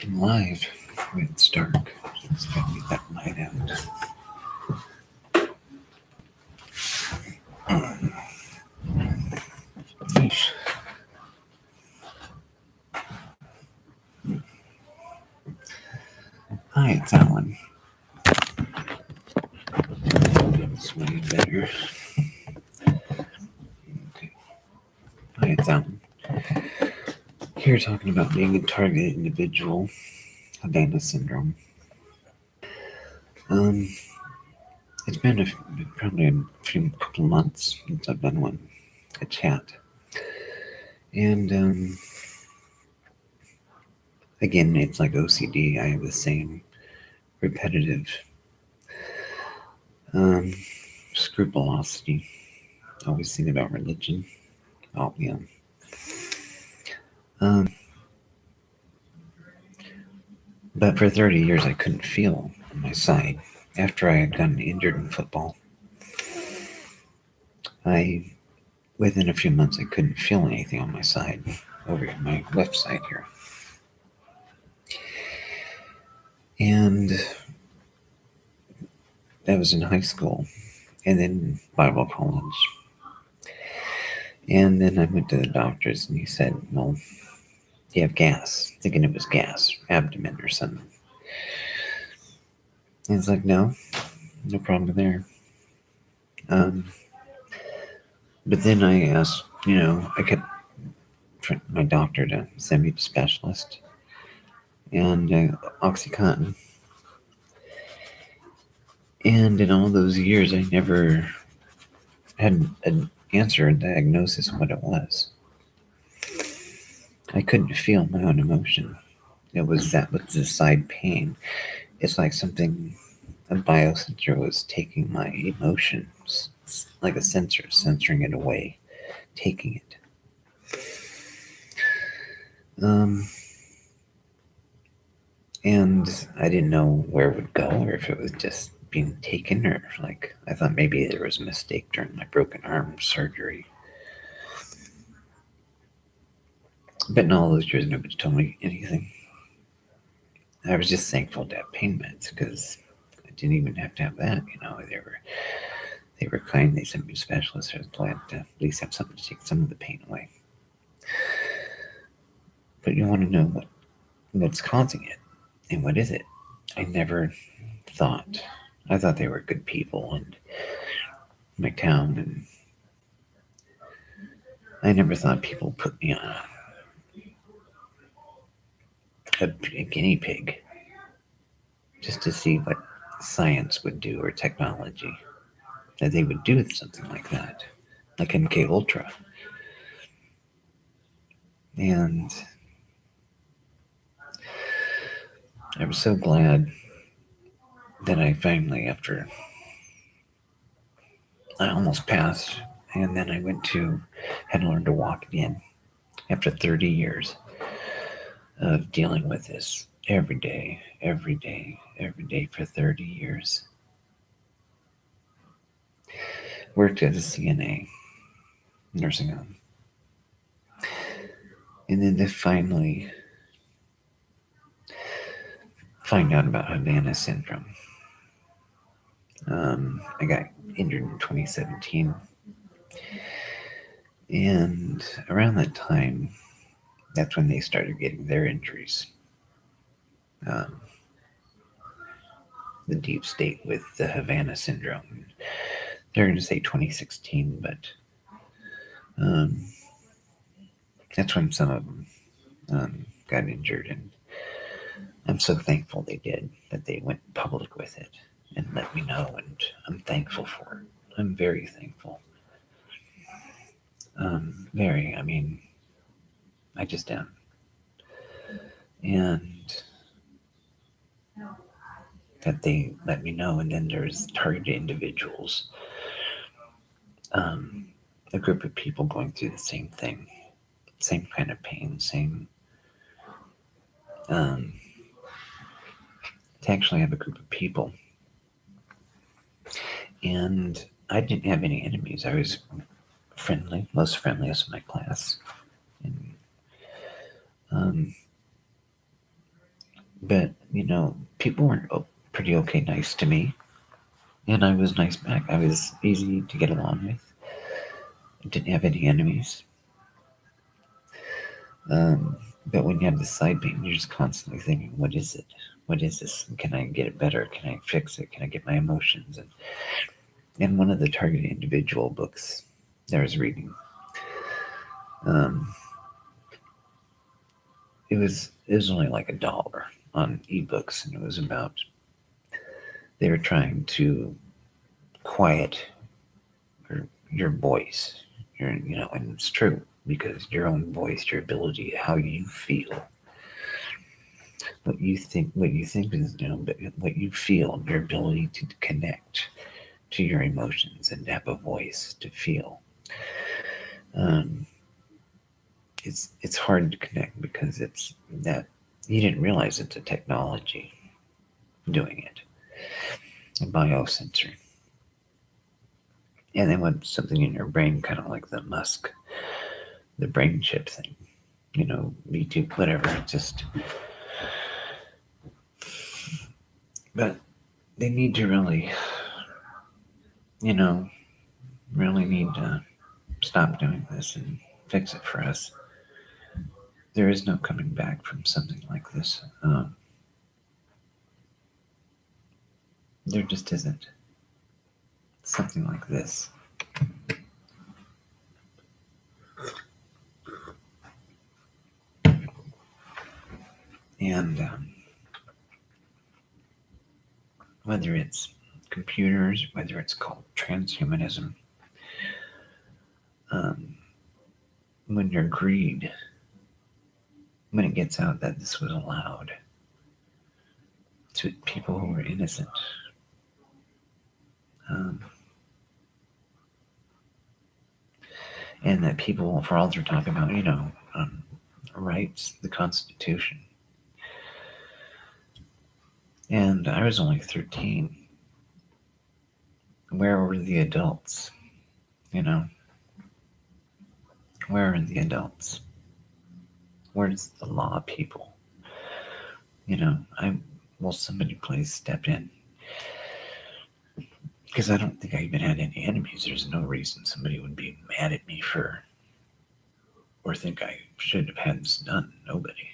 I'm live when it's dark. It's got to get that light out. Yeesh. Hi, it's Alan. This way better. Okay. Hi, it's Alan. Here talking about being a targeted individual, Havana Syndrome. It's been probably a couple months since I've done one, a chat. And again, it's like OCD. I have the same repetitive scrupulosity. Always think about religion. Oh, yeah. But for 30 years, I couldn't feel on my side. After I had gotten injured in football, within a few months, I couldn't feel anything on my side, over my left side here. And that was in high school, and then Bible college. And then I went to the doctors, and he said, well, you have gas, thinking it was gas, abdomen or something. And it's like, no problem there. But then I asked, I kept my doctor to send me to specialist, and OxyContin. And in all those years, I never had an answer, a diagnosis of what it was. I couldn't feel my own emotion. It was the side pain. It's like something, a biosensor was taking my emotions, like a sensor, censoring it away, taking it. And I didn't know where it would go, or if it was just being taken, or I thought maybe there was a mistake during my broken arm surgery. But in all those years, nobody told me anything. I was just thankful to have pain meds, because I didn't even have to have that. They were kind. They sent me to specialists. I was glad to at least have something to take some of the pain away. But you want to know what's causing it, and what is it? I never thought. I thought they were good people in my town, and I never thought people put me on a guinea pig just to see what science would do, or technology, that they would do something like that, like MK Ultra. And I was so glad that I finally, after I almost passed, and then I had to learn to walk again after 30 years of dealing with this every day for 30 years. Worked as a CNA, nursing home. And then to finally find out about Havana Syndrome. I got injured in 2017. And around that time, that's when they started getting their injuries. The Deep State with the Havana Syndrome. They're going to say 2016, but that's when some of them got injured, and I'm so thankful they did, that they went public with it and let me know, and I'm thankful for it. I'm very thankful. I just am. And that they let me know, and then there's targeted individuals, a group of people going through the same thing, same kind of pain, to actually have a group of people. And I didn't have any enemies. I was friendly, most friendliest in my class. And But, people were pretty okay nice to me. And I was nice back. I was easy to get along with. I didn't have any enemies. But when you have the side pain, you're just constantly thinking, what is it? What is this? Can I get it better? Can I fix it? Can I get my emotions? And in one of the targeted individual books that I was reading, it was only like $1 on ebooks, and it was about they were trying to quiet your voice, and it's true, because your own voice, your ability, how you feel, what you think is, but what you feel, your ability to connect to your emotions and have a voice to feel. It's hard to connect because it's that you didn't realize it's a technology doing it, a biosensor. And then when something in your brain, kind of like the Musk, the brain chip thing, V2, whatever, it's just. But they need to really, really need to stop doing this and fix it for us. There is no coming back from something like this. There just isn't. Something like this. And whether it's computers, whether it's called transhumanism, when your greed, when it gets out that this was allowed to people who were innocent, and that people, for all they're talking about, rights, the Constitution. And I was only 13. Where were the adults? Where are the adults? Where's the law people? Somebody please step in. Because I don't think I even had any enemies. There's no reason somebody would be mad at me or think I should have had this done. Nobody.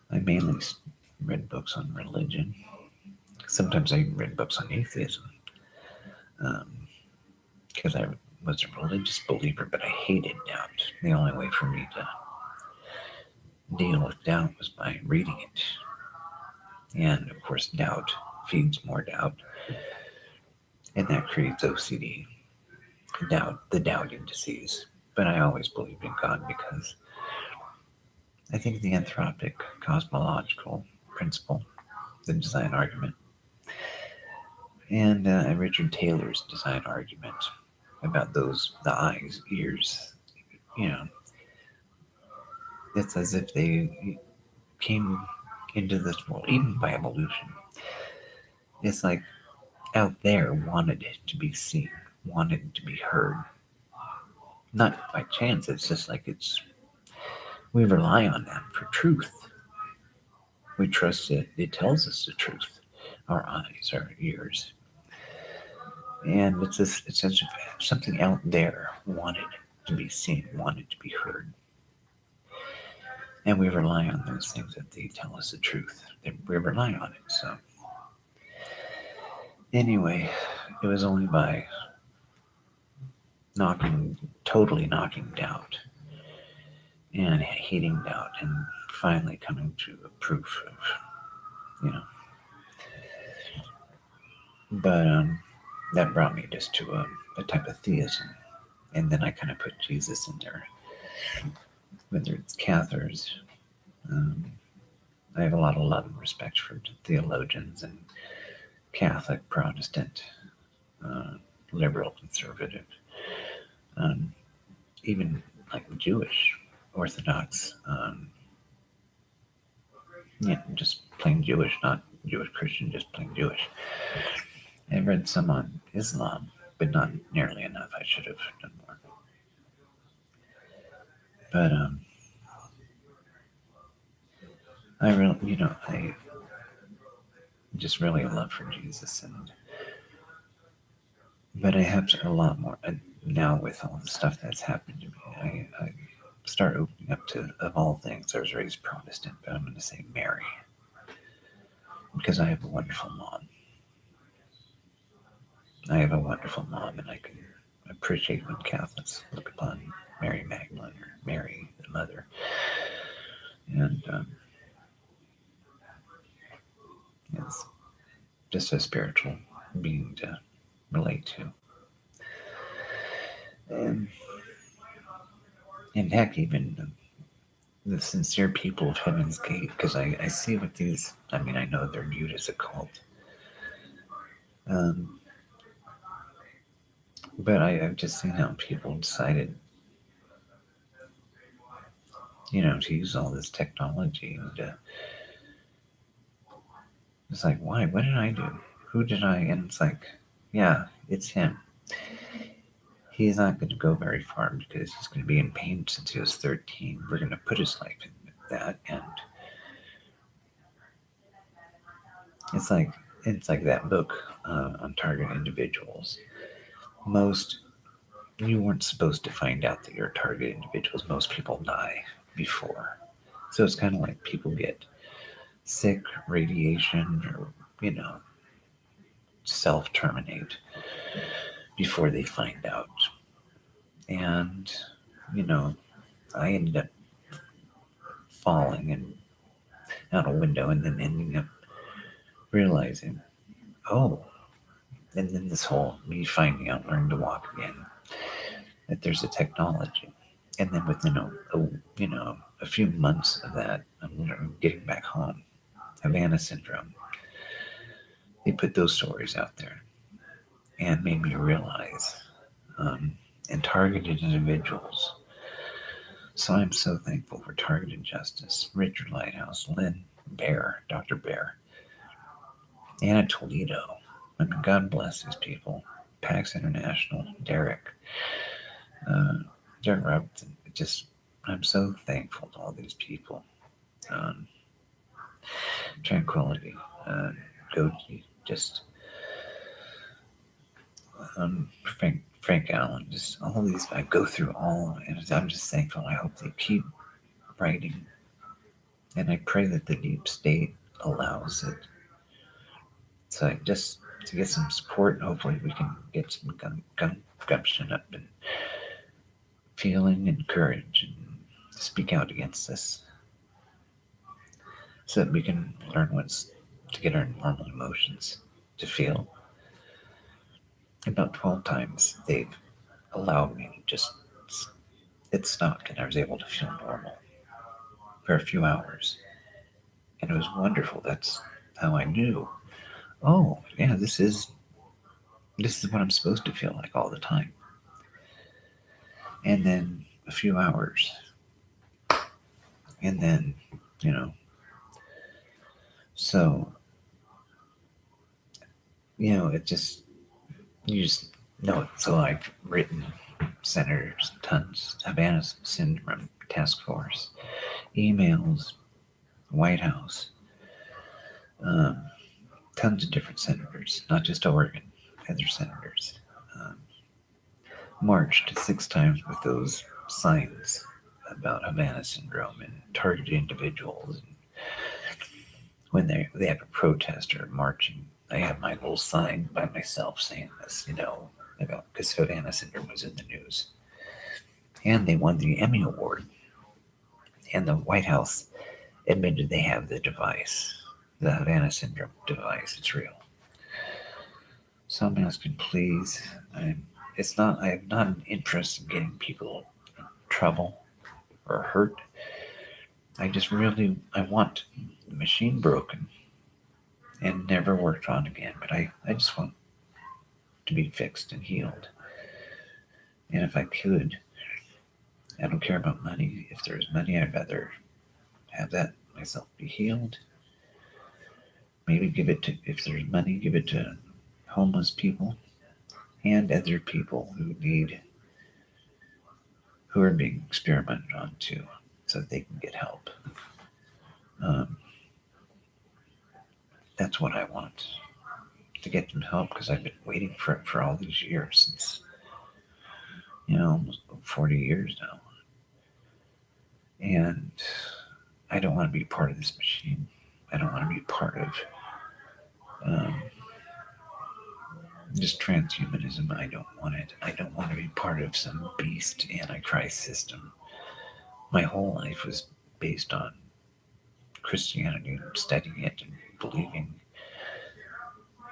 I mainly read books on religion. Sometimes I read books on atheism. Because I was a religious believer, but I hated doubt. The only way for me to deal with doubt was by reading it. And of course, doubt feeds more doubt. And that creates OCD, the doubting disease. But I always believed in God because I think the anthropic cosmological principle, the design argument, and Richard Taylor's design argument about the eyes, ears, it's as if they came into this world, even by evolution. It's like out there wanted it to be seen, wanted to be heard. Not by chance, it's just like we rely on them for truth. We trust it. It tells us the truth. Our eyes, our ears. And it's something out there wanted to be seen, wanted to be heard. And we rely on those things that they tell us the truth. We rely on it. So anyway, it was only by totally knocking doubt and hating doubt and finally coming to a proof of, but that brought me just to a type of theism. And then I kind of put Jesus in there, whether it's Cathars. I have a lot of love and respect for theologians and Catholic, Protestant, liberal, conservative, even like Jewish, Orthodox, just plain Jewish, not Jewish Christian, just plain Jewish. I read some on Islam, but not nearly enough. I should have done more. But I really, I just really love for Jesus, but I have a lot more now with all the stuff that's happened to me. I start opening up to, of all things, I was raised Protestant, but I'm going to say Mary because I have a wonderful mom. I have a wonderful mom, and I can appreciate when Catholics look upon Mary Magdalene or Mary the Mother, and it's just a spiritual being to relate to. And heck, even the sincere people of Heaven's Gate, because I see what these, I mean, I know they're viewed as a cult. But I've just seen how people decided, to use all this technology. And it's like, why? What did I do? Who did I? And it's like, yeah, it's him. He's not going to go very far because he's going to be in pain since he was 13. We're going to put his life in that. And it's like that book on target individuals. You weren't supposed to find out that you're target individuals. Most people die before. So it's kind of like people get sick, radiation, or, self-terminate before they find out. And, I ended up falling and out a window and then ending up realizing, oh, and then this whole me finding out, learning to walk again, that there's a technology. And then within a few months of that, I'm getting back home. Havana Syndrome. They put those stories out there and made me realize, and targeted individuals. So I'm so thankful for Targeted Justice, Richard Lighthouse, Lynn Bear, Dr. Bear, Anna Toledo. I mean, God bless these people. PACTS International, Derek Robertson. I'm so thankful to all these people. Tranquility, Goji, Frank Allen, just all these. I go through all, and I'm just thankful. I hope they keep writing, and I pray that the Deep State allows it. So just to get some support, and hopefully we can get some gumption up and feeling and courage and speak out against this, so that we can learn to get our normal emotions to feel. About 12 times they've allowed me to it stopped, and I was able to feel normal for a few hours. And it was wonderful. That's how I knew, oh, yeah, this is what I'm supposed to feel like all the time. And then a few hours. And then, so, it just, you just know it. So I've written senators, tons, Havana Syndrome Task Force, emails, White House, tons of different senators, not just Oregon, other senators. Marched 6 times with those signs about Havana Syndrome and targeted individuals. And when they have a protest or marching, I have my little sign by myself saying this, about, because Havana Syndrome was in the news. And they won the Emmy Award. And the White House admitted they have the device, the Havana Syndrome device. It's real. So I'm asking, please, I have not an interest in getting people in trouble or hurt. I want the machine broken and never worked on again. But I just want to be fixed and healed. And if I could, I don't care about money. If there's money, I'd rather have that myself be healed. Maybe if there's money, give it to homeless people and other people who are being experimented on too, so that they can get help. that's what I want, to get them help, because I've been waiting for it for all these years, since, almost 40 years now. And I don't want to be part of this machine. I don't want to be part of just transhumanism. I don't want it. I don't want to be part of some beast antichrist system. My whole life was based on Christianity and studying it and believing,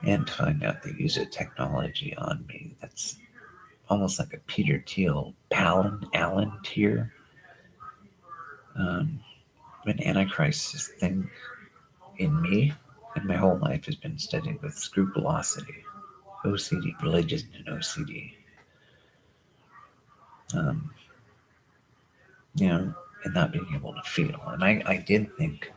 and to find out they use a technology on me that's almost like a Peter Thiel, Allen tier. An antichrist thing in me, and my whole life has been studied with scrupulosity, OCD, religion, and OCD. Um, and not being able to feel. And I did think,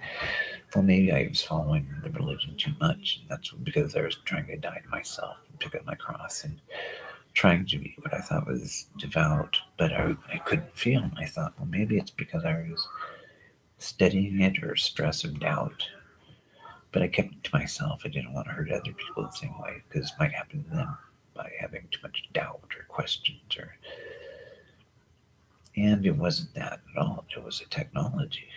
well, maybe I was following the religion too much. And that's because I was trying to die to myself and pick up my cross and trying to be what I thought was devout, but I couldn't feel. And I thought, well, maybe it's because I was studying it, or stress or doubt. But I kept it to myself. I didn't want to hurt other people the same way, because it might happen to them by having too much doubt or questions. And it wasn't that at all. It was a technology.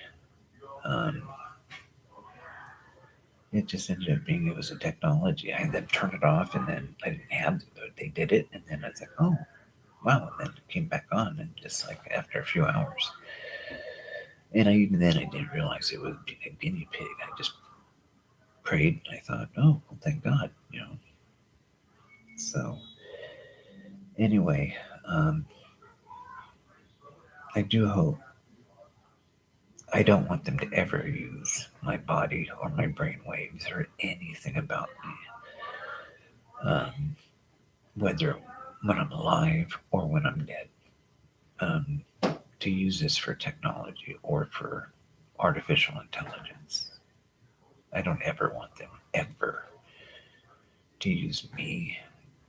It just ended up being, it was a technology. I had them turn it off, and then I didn't have to, but they did it, and then I was like, oh, wow. And then it came back on, and just like after a few hours. And even then I didn't realize it was a guinea pig. I just prayed, and I thought, oh, well, thank God, So anyway, I do hope, I don't want them to ever use my body or my brain waves or anything about me, whether when I'm alive or when I'm dead, to use this for technology or for artificial intelligence. I don't ever want them ever to use me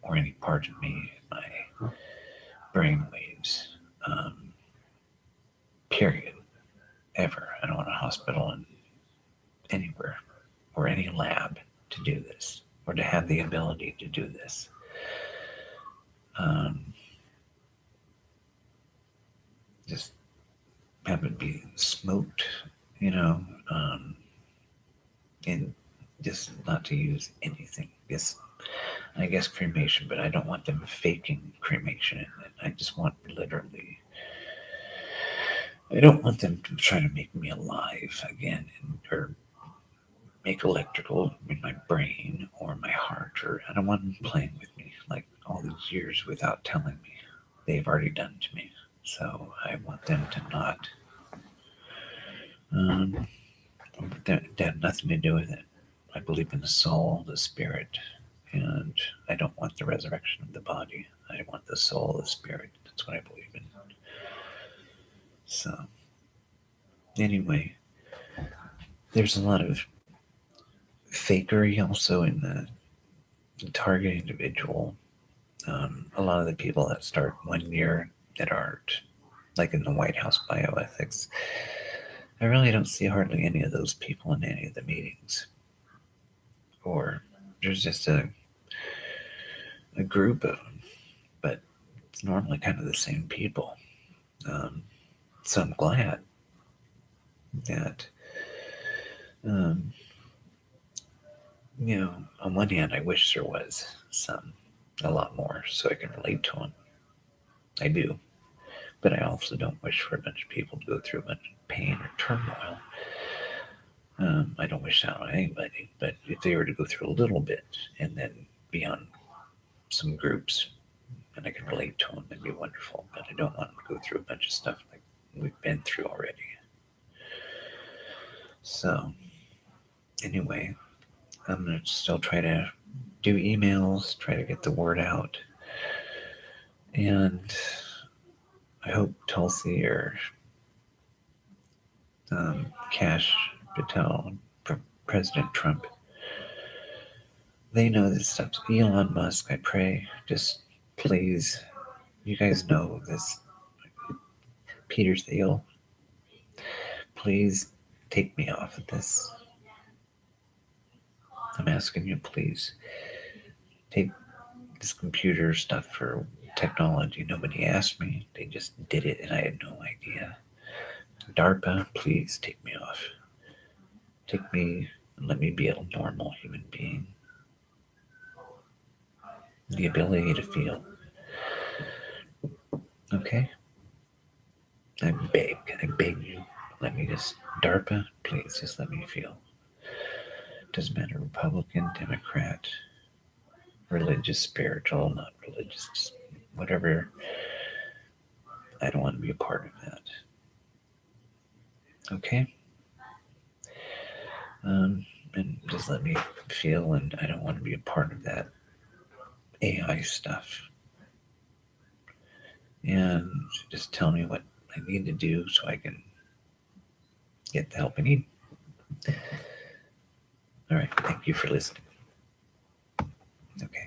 or any part of me, my brain waves, period. Ever. I don't want a hospital anywhere or any lab to do this, or to have the ability to do this. Just have it be smoked, and just not to use anything. I guess cremation, but I don't want them faking cremation. I just want literally, I don't want them to try to make me alive again, or make electrical in my brain or my heart, or I don't want them playing with me like all these years without telling me. They've already done to me. So I want them to not, that had nothing to do with it. I believe in the soul, the spirit, and I don't want the resurrection of the body. I want the soul, the spirit. That's what I believe in. So anyway, there's a lot of fakery also in the target individual. A lot of the people that start 1 year that aren't, like in the White House bioethics, I really don't see hardly any of those people in any of the meetings. Or there's just a group of them, but it's normally kind of the same people. So I'm glad that, on one hand, I wish there was a lot more, so I can relate to them. I do. But I also don't wish for a bunch of people to go through a bunch of pain or turmoil. I don't wish that on anybody, but if they were to go through a little bit and then be on some groups and I can relate to them, that'd be wonderful. But I don't want them to go through a bunch of stuff like we've been through already. So anyway, I'm going to still try to do emails, try to get the word out. And I hope Tulsi or Cash Patel, President Trump, they know this stuff. Elon Musk, I pray, just please, you guys know this. Peter Thiel, please take me off of this. I'm asking you, please take this computer stuff for technology. Nobody asked me. They just did it, and I had no idea. DARPA, please take me off. Take me and let me be a normal human being. The ability to feel. Okay? I beg you. Let me just, DARPA, please just let me feel. Doesn't matter, Republican, Democrat, religious, spiritual, not religious, just whatever. I don't want to be a part of that. Okay? And just let me feel, and I don't want to be a part of that AI stuff. And just tell me what I need to do so I can get the help I need. All right. Thank you for listening. Okay.